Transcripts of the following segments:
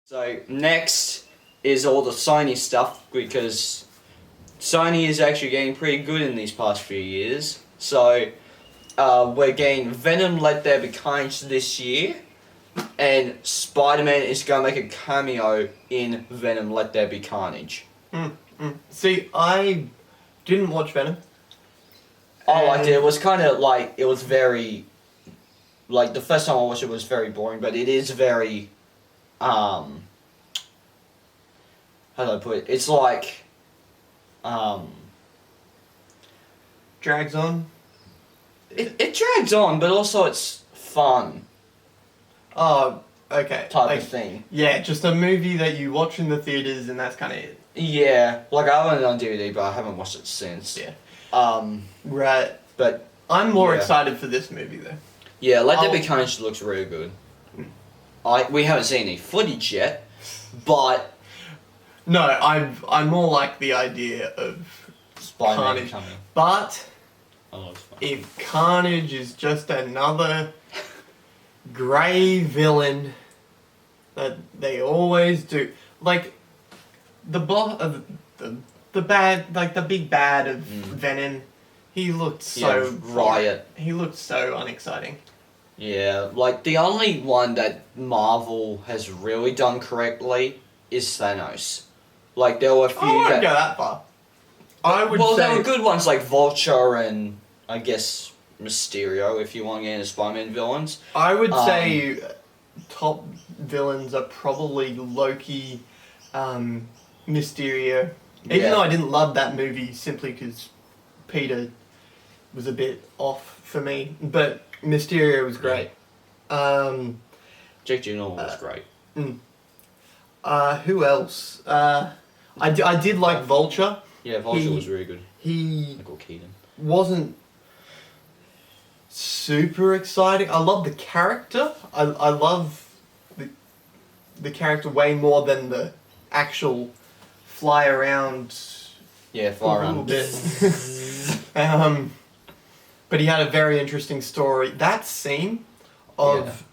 So next is all the Sony stuff because Sony is actually getting pretty good in these past few years. So we're getting Venom Let There Be Carnage this year, and Spider-Man is going to make a cameo in Venom Let There Be Carnage. See, I didn't watch Venom. I liked it. It was kind of like, it was very, like the first time I watched it was very boring, but it is very, how do I put it? It's like, Drags on. it drags on, but also it's fun Oh, okay. type of thing. Yeah, just a movie that you watch in the theaters and that's kind of it. Yeah, like I own it on DVD, but I haven't watched it since. Yeah. Right. But I'm more yeah. excited for this movie though. Yeah, Let There Be Carnage looks really good. We haven't seen any footage yet, but No, I'm more like the idea of Spider-Man Carnage. coming. But I love Spider-Man. if Carnage is just another grey villain that they always do, like the bad, like the big bad of Venom, he looked so Riot. He looked so unexciting. Yeah, like the only one that Marvel has really done correctly is Thanos. Like there were a few I won't go that far. I would say there were good ones like Vulture and I guess Mysterio if you want to get into Spider-Man villains. I would say top villains are probably Loki, Mysterio. Even though I didn't love that movie simply because Peter was a bit off for me, but Mysterio was great. Jake Gyllenhaal was great. Who else? I did like Vulture. Yeah, Vulture was really good. He Michael Keaton. wasn't super exciting. I love the character. I love the character way more than the actual fly around. Yeah, fly a little around. bit. But he had a very interesting story. That scene of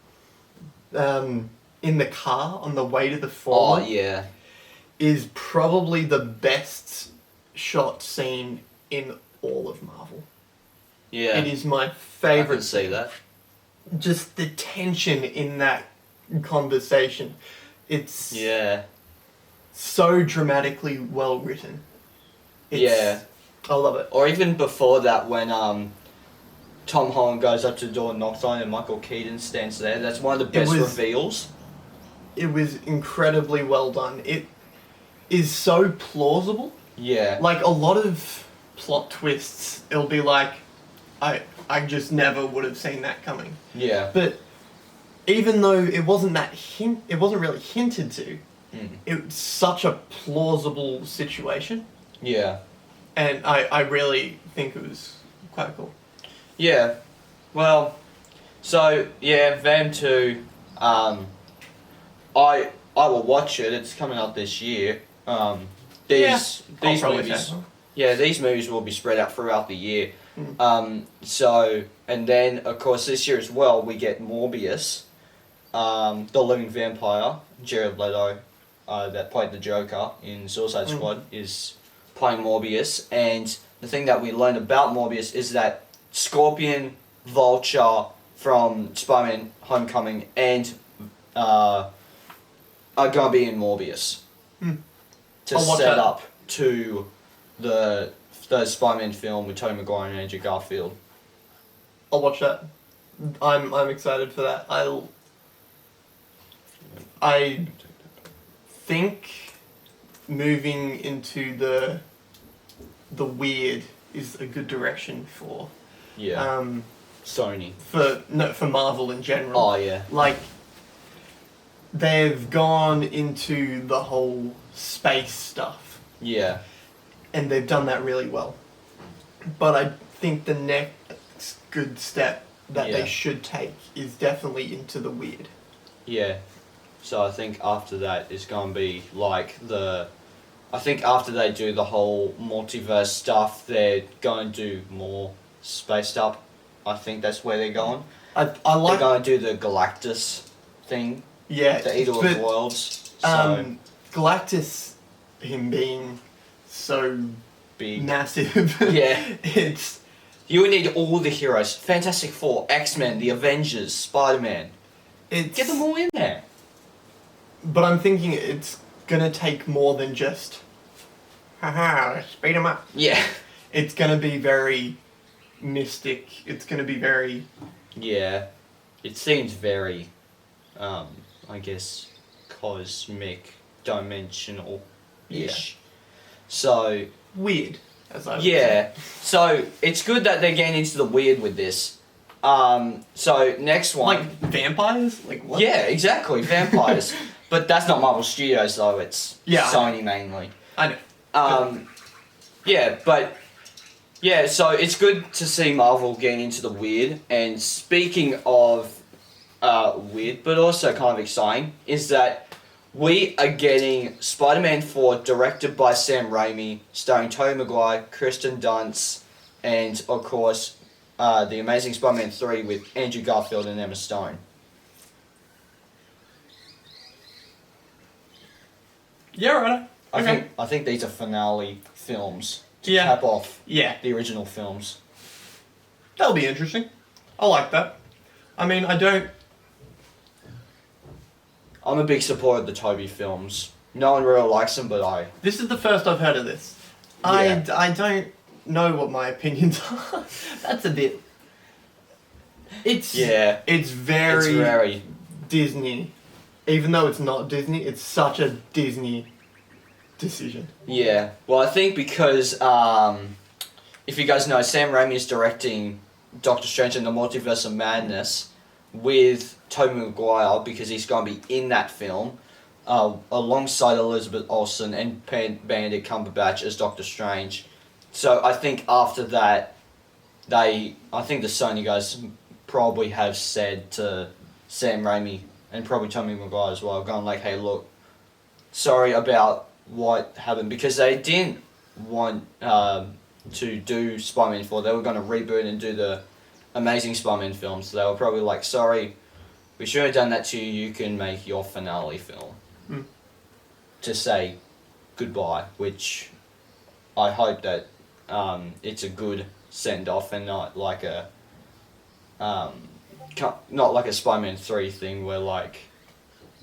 in the car on the way to the fall is probably the best shot scene in all of Marvel. Yeah. It is my I favorite. can see that. Just the tension in that conversation. It's so dramatically well written. I love it. Or even before that when Tom Holland goes up to the door and knocks on it and Michael Keaton stands there. That's one of the best reveals. It was incredibly well done. It is so plausible. Yeah. Like a lot of plot twists, it'll be like, I just never would have seen that coming. Yeah. But even though it wasn't it wasn't really hinted to, it's such a plausible situation. Yeah. And I really think it was quite cool. Yeah. Well, so yeah, Venom 2, I will watch it. It's coming out this year. These movies. Yeah, these movies will be spread out throughout the year. So, and then of course this year as well we get Morbius, the living vampire, Jared Leto, that played the Joker in Suicide Squad, is playing Morbius. And the thing that we learned about Morbius is that Scorpion, Vulture from Spider-Man Homecoming, and are gonna be in Morbius to set up to the Spider-Man film with Tobey Maguire and Andrew Garfield. I'll watch that. I'm excited for that. I think moving into the weird is a good direction for Sony. For Marvel in general. Oh yeah. Like they've gone into the whole space stuff. Yeah. And they've done that really well. But I think the next good step that they should take is definitely into the weird. Yeah. So I think after that it's going to be like I think after they do the whole multiverse stuff, they're going to do more spaced up. I think that's where they're going. I like... They're going to do the Galactus thing. Yeah. The Eater of Worlds. So Galactus, him being so big. massive. Yeah. It's... You would need all the heroes. Fantastic Four, X-Men, the Avengers, Spider-Man. It's... Get them all in there. But I'm thinking it's gonna take more than just... Haha, speed him up. Yeah. It's gonna be very mystic. It's gonna be very... Yeah. It seems very, I guess, cosmic, dimensional-ish. Yeah. So... weird, as I would Yeah. So, it's good that they're getting into the weird with this. So, next one... Like, vampires? Like, what? Yeah, exactly. Vampires. But that's not Marvel Studios, though. It's Sony mainly. I know. Yeah, but... Yeah, so it's good to see Marvel getting into the weird. And speaking of weird, but also kind of exciting, is that we are getting Spider-Man 4 directed by Sam Raimi, starring Tobey Maguire, Kristen Dunst, and, of course, The Amazing Spider-Man 3 with Andrew Garfield and Emma Stone. Yeah, right. I think these are finale films to Yeah. cap off Yeah. the original films. That'll be interesting. I like that. I mean, I don't... I'm a big supporter of the Tobey films. No one really likes them, but I... This is the first I've heard of this. Yeah. I don't know what my opinions are. That's a bit... It's... Yeah. It's very... It's very... Disney. Even though it's not Disney, it's such a Disney decision. Yeah. Well, I think because, if you guys know, Sam Raimi is directing Doctor Strange and the Multiverse of Madness with Tobey Maguire, because he's going to be in that film, alongside Elizabeth Olsen and Benedict Cumberbatch as Doctor Strange. So I think after that, I think the Sony guys probably have said to Sam Raimi, and probably Tobey Maguire as well, going like, hey, look, sorry about what happened, because they didn't want to do Spider-Man 4. They were going to reboot and do the Amazing Spider-Man films. So they were probably like, sorry, we should have done that to you. You can make your finale film. Mm. To say goodbye, which I hope that it's a good send-off and not like a not like a Spider-Man 3 thing where like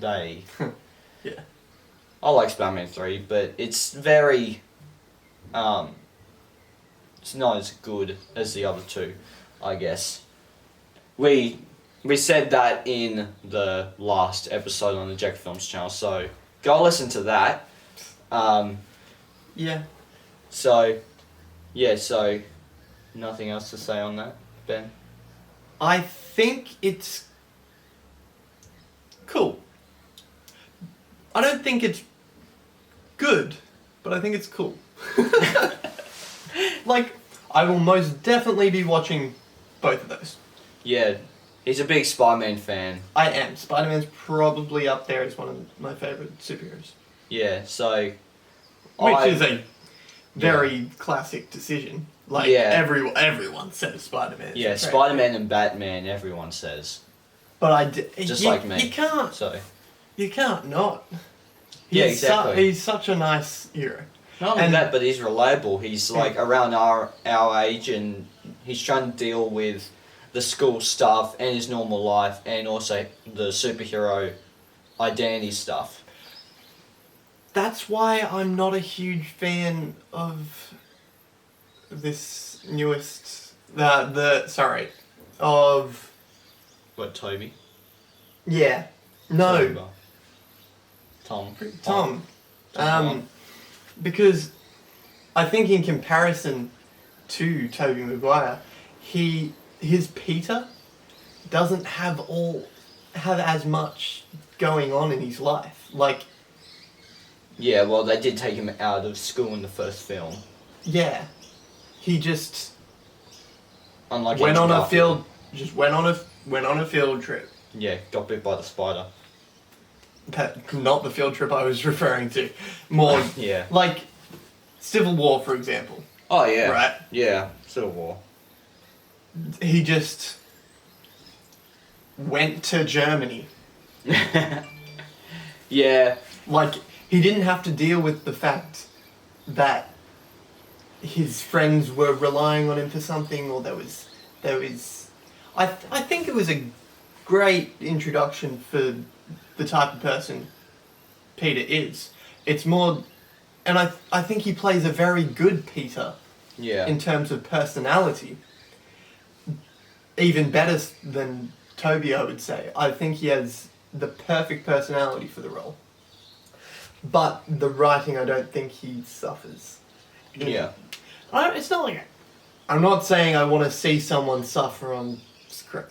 they... Yeah. I like Spider-Man 3, but it's very... it's not as good as the other two, I guess. We said that in the last episode on the Jack Films channel, so go listen to that. Yeah. So, yeah, so nothing else to say on that, Ben? I think it's cool. I don't think it's good, but I think it's cool. Like, I will most definitely be watching both of those. Yeah, he's a big Spider-Man fan. I am. Spider-Man's probably up there as one of my favourite superheroes. Yeah, so... Which is a very classic decision. Like, everyone says Spider-Man. Yeah, Spider-Man and Batman, everyone says. But Just like me. You can't. So. You can't not. Yeah, exactly. He's such a nice hero. Not only that, but he's reliable. He's like around our age, and he's trying to deal with the school stuff and his normal life, and also the superhero identity stuff. That's why I'm not a huge fan of this newest... of... What, Toby? Yeah. No. Tom. Because I think in comparison to Tobey Maguire, his Peter doesn't have as much going on in his life. Like... Yeah, well, they did take him out of school in the first film. Yeah. He just... Unlike went on a Garfield. field trip. Yeah, got bit by the spider. Not the field trip I was referring to. More... Yeah. Like, Civil War, for example. Oh, yeah. Right? Yeah, Civil War. He just... went to Germany. Yeah, Like, he didn't have to deal with the fact that his friends were relying on him for something, or there was... I think it was a great introduction for the type of person Peter is. It's more... And I think he plays a very good Peter. Yeah. In terms of personality. Even better than Toby, I would say. I think he has the perfect personality for the role. But the writing, I don't think he suffers. Yeah. It's not like... I'm not saying I want to see someone suffer on screen.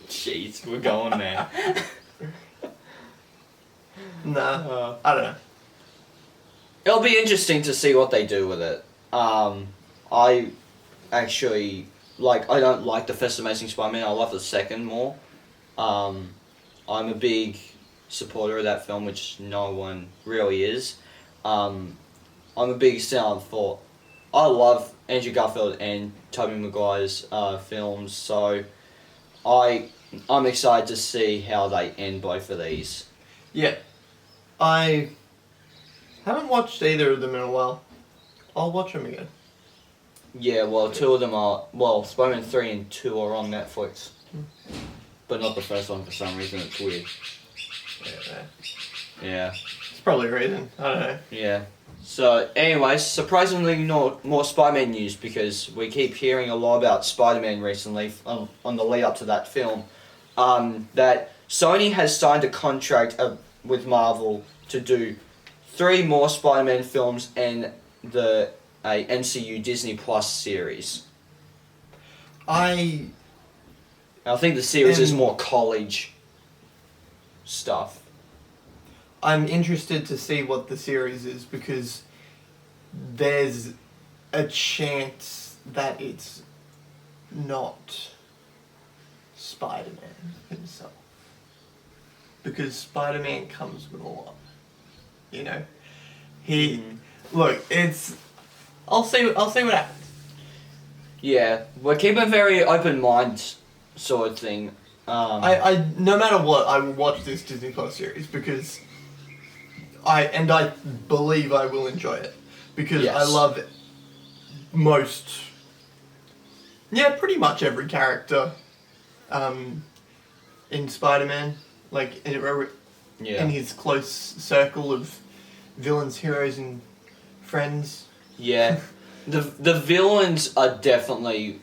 Jeez, we're going there. Nah, I don't know. It'll be interesting to see what they do with it. I actually, I don't like the first Amazing Spider-Man. I love the second more. I'm a big supporter of that film, which no one really is. I'm a big fan for... I love Andrew Garfield and Tobey Maguire's films, so I'm excited to see how they end both of these. Yeah. I haven't watched either of them in a while. I'll watch them again. Yeah, well, two of them are... Well, Spider-Man 3 and 2 are on Netflix. But not the first one for some reason. It's weird. Yeah. It's probably a reason. I don't know. Yeah. So, anyways, surprisingly not more Spider-Man news, because we keep hearing a lot about Spider-Man recently on the lead up to that film. That Sony has signed a contract with Marvel to do 3 more Spider-Man films and a MCU Disney Plus series. I think the series is more college stuff. I'm interested to see what the series is, because there's a chance that it's not Spider-Man himself. Because Spider-Man comes with a lot. You know? Look, it's... I'll see what happens. Yeah, we're keeping a very open mind sort of thing. I no matter what, I will watch this Disney Plus series, because I believe I will enjoy it, because yes. I love pretty much every character in Spider-Man, in his close circle of villains, heroes, and friends. Yeah, the villains are definitely...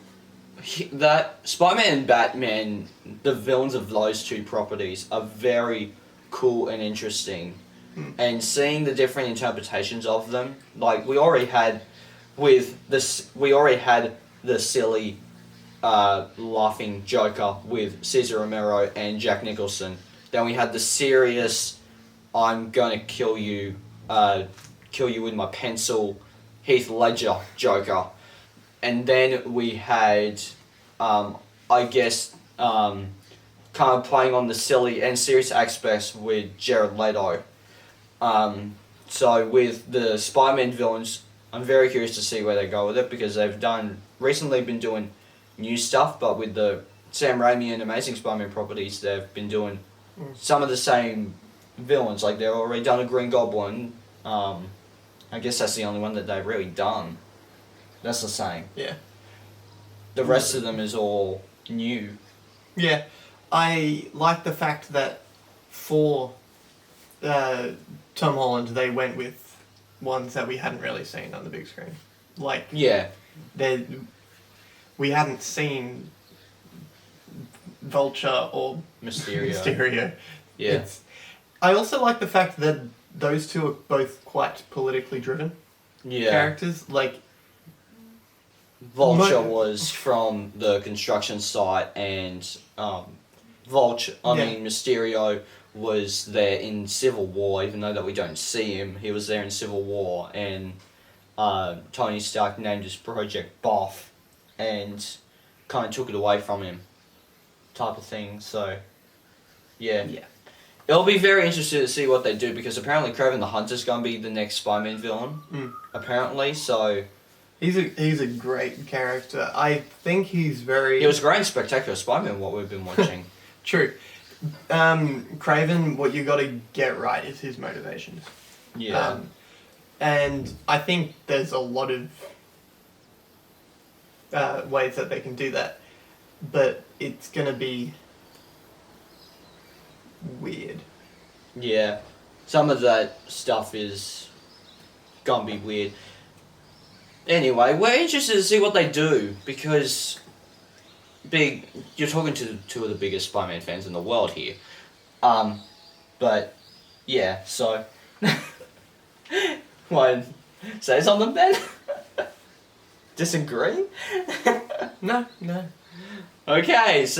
That Spider-Man and Batman, the villains of those two properties are very cool and interesting. And seeing the different interpretations of them, we already had the silly laughing Joker with Cesar Romero and Jack Nicholson. Then we had the serious, I'm gonna kill you with my pencil, Heath Ledger Joker. And then we had, kind of playing on the silly and serious aspects with Jared Leto. So with the Spider-Man villains, I'm very curious to see where they go with it, because they've recently been doing new stuff, but with the Sam Raimi and Amazing Spider-Man properties, they've been doing some of the same villains. They've already done a Green Goblin. I guess that's the only one that they've really done. That's the same. Yeah. The rest of them is all new. Yeah. I like the fact that for Tom Holland, they went with ones that we hadn't really seen on the big screen. We hadn't seen Vulture or Mysterio. Yeah. I also like the fact that those two are both quite politically driven characters. Vulture was from the construction site, and Mysterio was there in Civil War, even though that we don't see him. He was there in Civil War, and Tony Stark named his project Boff and kind of took it away from him, type of thing. So, yeah. It'll be very interesting to see what they do, because apparently Kraven the Hunter's going to be the next Spider-Man villain, apparently, so... He's a great character. I think he's very... It was great and spectacular Spider-Man, what we've been watching. True. Craven, what you got to get right is his motivations. Yeah. And I think there's a lot of ways that they can do that, but it's gonna be weird. Yeah. Some of that stuff is gonna be weird. Anyway, we're interested to see what they do because you're talking to two of the biggest Spider-Man fans in the world here. But yeah, so want to say something, Ben? Disagree? No. Okay, so